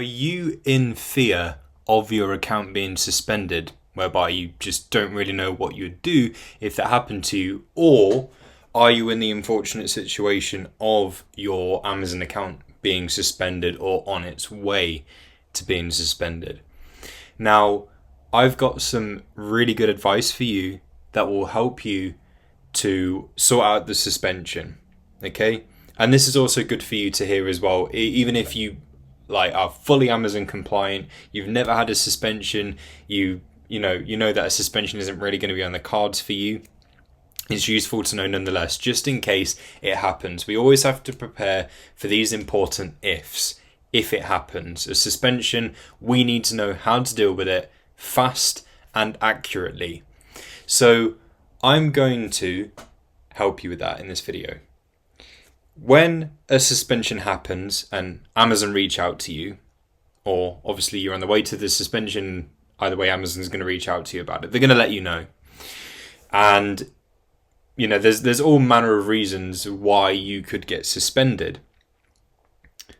Are you in fear of your account being suspended, whereby you just don't really know what you'd do if that happened to you? Or are you in the unfortunate situation of your Amazon account being suspended or on its way to being suspended? Now, I've got some really good advice for you that will help you to sort out the suspension, okay? And this is also good for you to hear as well, even if you are fully Amazon compliant, you've never had a suspension, you know that a suspension isn't really going to be on the cards for you. It's useful to know nonetheless, just in case it happens. We always have to prepare for these important ifs. If it happens, a suspension, we need to know how to deal with it fast and accurately. So I'm going to help you with that in this video. When a suspension happens and Amazon reach out to you, or obviously you're on the way to the suspension, either way Amazon's going to reach out to you about it. They're going to let you know. And there's all manner of reasons why you could get suspended.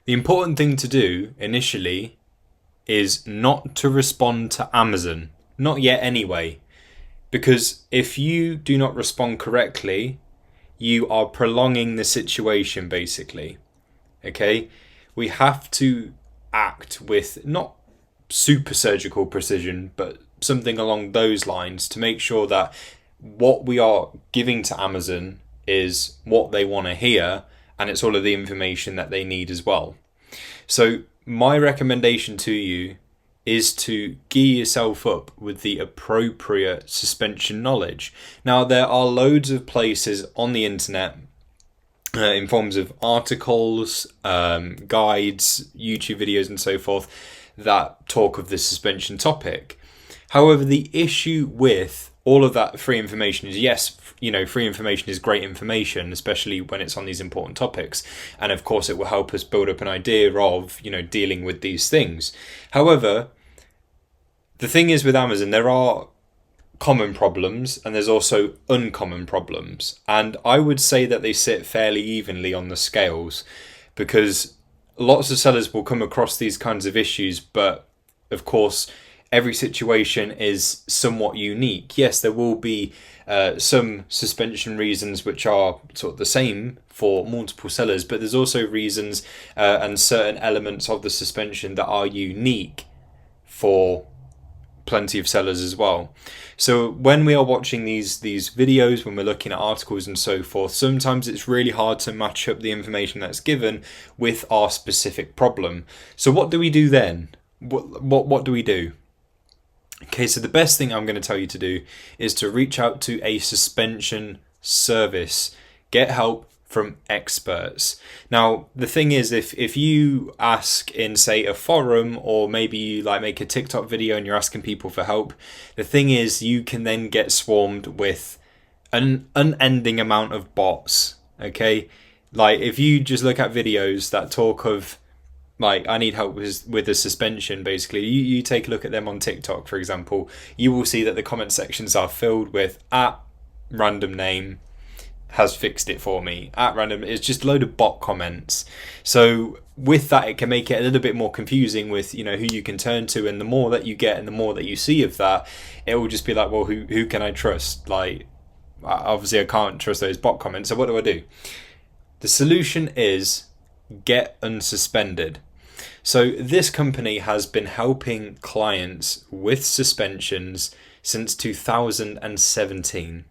The important thing to do initially is not to respond to Amazon. Not yet anyway. Because if you do not respond correctly, you are prolonging the situation basically. Okay? We have to act with not super surgical precision, but something along those lines to make sure that what we are giving to Amazon is what they want to hear, and it's all of the information that they need as well. So my recommendation to you is to gear yourself up with the appropriate suspension knowledge. Now, there are loads of places on the internet in forms of articles, guides, YouTube videos and so forth that talk of the suspension topic. However, the issue with all of that free information is, yes, free information is great information, especially when it's on these important topics. And of course, it will help us build up an idea of, dealing with these things. However, the thing is with Amazon, there are common problems and there's also uncommon problems. And I would say that they sit fairly evenly on the scales, because lots of sellers will come across these kinds of issues, but of course, every situation is somewhat unique. Yes, there will be some suspension reasons which are sort of the same for multiple sellers, but there's also reasons and certain elements of the suspension that are unique for plenty of sellers as well. So when we are watching these videos, when we're looking at articles and so forth, sometimes it's really hard to match up the information that's given with our specific problem. So what do we do then? What do we do? Okay, so the best thing I'm going to tell you to do is to reach out to a suspension service. Get help from experts. Now, the thing is, if you ask in, say, a forum, or maybe you make a TikTok video and you're asking people for help, the thing is you can then get swarmed with an unending amount of bots, okay? If you just look at videos that talk of, I need help with the suspension, basically. You take a look at them on TikTok, for example. You will see that the comment sections are filled with @random name has fixed it for me. @random, it's just a load of bot comments. So with that, it can make it a little bit more confusing with, who you can turn to. And the more that you get and the more that you see of that, it will just be like, well, who can I trust? Obviously I can't trust those bot comments. So what do? The solution is get unsuspended. So this company has been helping clients with suspensions since 2017.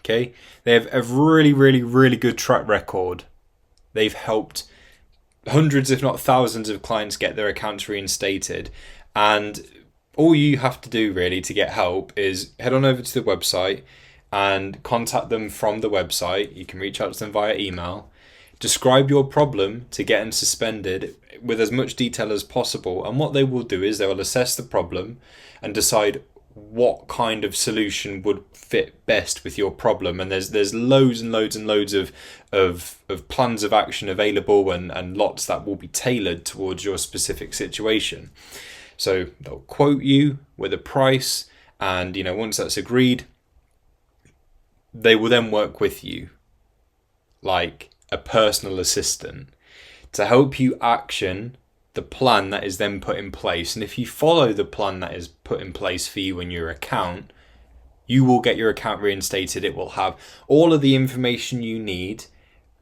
Okay, they have a really, really, really good track record. They've helped hundreds, if not thousands, of clients get their accounts reinstated. And all you have to do really to get help is head on over to the website and contact them from the website. You can reach out to them via email. Describe your problem to get them suspended with as much detail as possible. And what they will do is they will assess the problem and decide what kind of solution would fit best with your problem. And there's loads and loads and loads of plans of action available, and lots that will be tailored towards your specific situation. So they'll quote you with a price, and once that's agreed, they will then work with you like a personal assistant to help you action the plan that is then put in place. And if you follow the plan that is put in place for you and your account, you will get your account reinstated. It will have all of the information you need,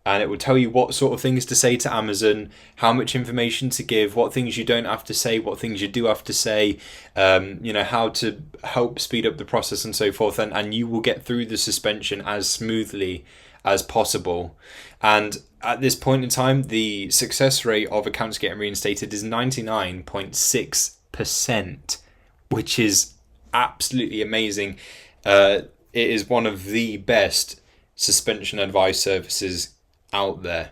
and it will tell you what sort of things to say to Amazon, how much information to give, what things you don't have to say, what things you do have to say, how to help speed up the process and so forth. And you will get through the suspension as smoothly as possible. And at this point in time, the success rate of accounts getting reinstated is 99.6%, which is absolutely amazing. It is one of the best suspension advice services out there.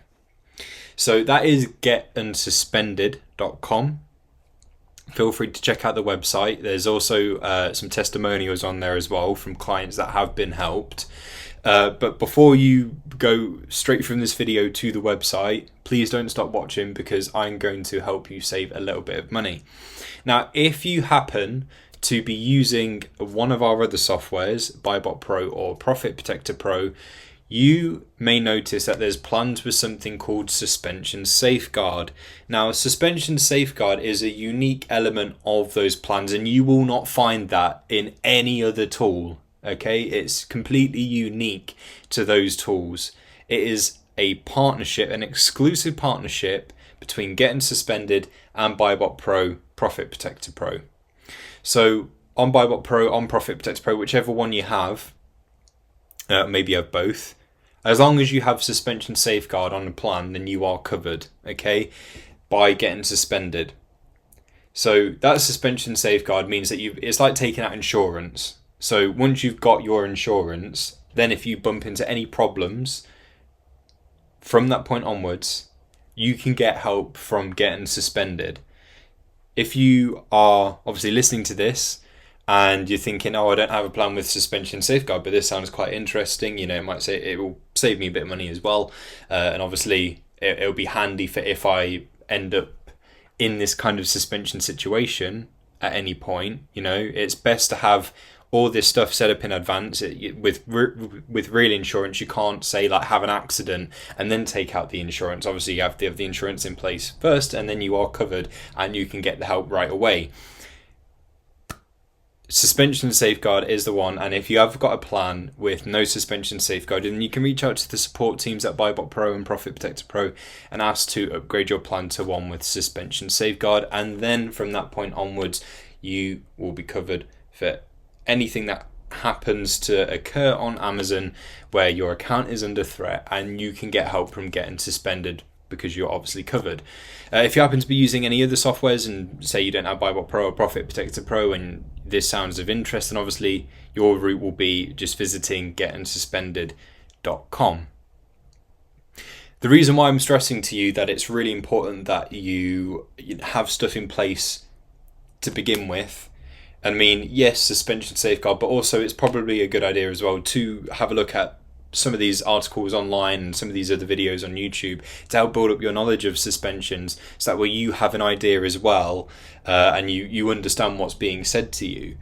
So that is getunsuspended.com. Feel free to check out the website. There's also some testimonials on there as well from clients that have been helped. But before you go straight from this video to the website, please don't stop watching, because I'm going to help you save a little bit of money. Now, if you happen to be using one of our other softwares, Buybot Pro or Profit Protector Pro, you may notice that there's plans with something called Suspension Safeguard. Now, Suspension Safeguard is a unique element of those plans, and you will not find that in any other tool. Okay, it's completely unique to those tools. It is a partnership, an exclusive partnership between Getting Suspended and Buybot Pro, Profit Protector Pro. So on Buybot Pro, on Profit Protector Pro, whichever one you have, maybe you have both. As long as you have Suspension Safeguard on the plan, then you are covered, okay, by Getting Suspended. So that Suspension Safeguard means that it's like taking out insurance. So once you've got your insurance, then if you bump into any problems from that point onwards, you can get help from Getting Suspended. If you are obviously listening to this and you're thinking, oh, I don't have a plan with Suspension Safeguard, but this sounds quite interesting, it might say it will save me a bit of money as well. And obviously it'll be handy for if I end up in this kind of suspension situation at any point. It's best to have all this stuff set up in advance. With real insurance, you can't say like have an accident and then take out the insurance. Obviously you have to have the insurance in place first, and then you are covered and you can get the help right away. Suspension Safeguard is the one, and if you have got a plan with no Suspension Safeguard, then you can reach out to the support teams at Buybot Pro and Profit Protector Pro and ask to upgrade your plan to one with Suspension Safeguard, and then from that point onwards you will be covered for anything that happens to occur on Amazon where your account is under threat, and you can get help from Getting Suspended because you're obviously covered. If you happen to be using any other softwares and say you don't have Buybot Pro or Profit Protector Pro and this sounds of interest, then obviously your route will be just visiting getunsuspended.com. The reason why I'm stressing to you that it's really important that you have stuff in place to begin with, I mean, yes, Suspension Safeguard, but also it's probably a good idea as well to have a look at some of these articles online and some of these other videos on YouTube to help build up your knowledge of suspensions, so that way you have an idea as well, and you understand what's being said to you.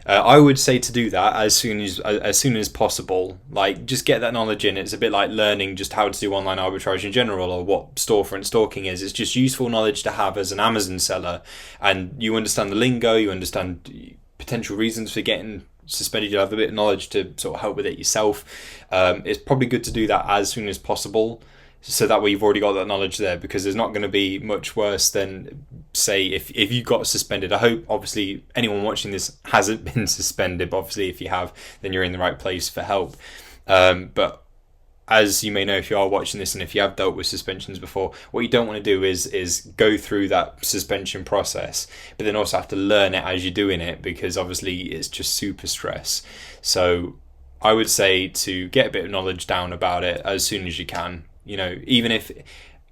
I would say to do that as soon as possible. Like, just get that knowledge in. It's a bit like learning just how to do online arbitrage in general, or what storefront stalking is. It's just useful knowledge to have as an Amazon seller, and you understand the lingo, you understand potential reasons for getting suspended, you'll have a bit of knowledge to sort of help with it yourself. It's probably good to do that as soon as possible, so that way you've already got that knowledge there, because there's not going to be much worse than, say, if you got suspended. I hope obviously anyone watching this hasn't been suspended, but obviously if you have, then you're in the right place for help. But as you may know, if you are watching this and if you have dealt with suspensions before, what you don't want to do is go through that suspension process, but then also have to learn it as you're doing it, because obviously it's just super stress. So I would say to get a bit of knowledge down about it as soon as you can. Even if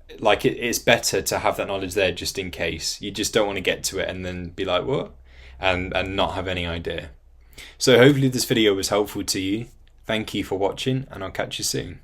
it's better to have that knowledge there just in case. You just don't want to get to it and then be like, what? And not have any idea. So hopefully this video was helpful to you. Thank you for watching, and I'll catch you soon.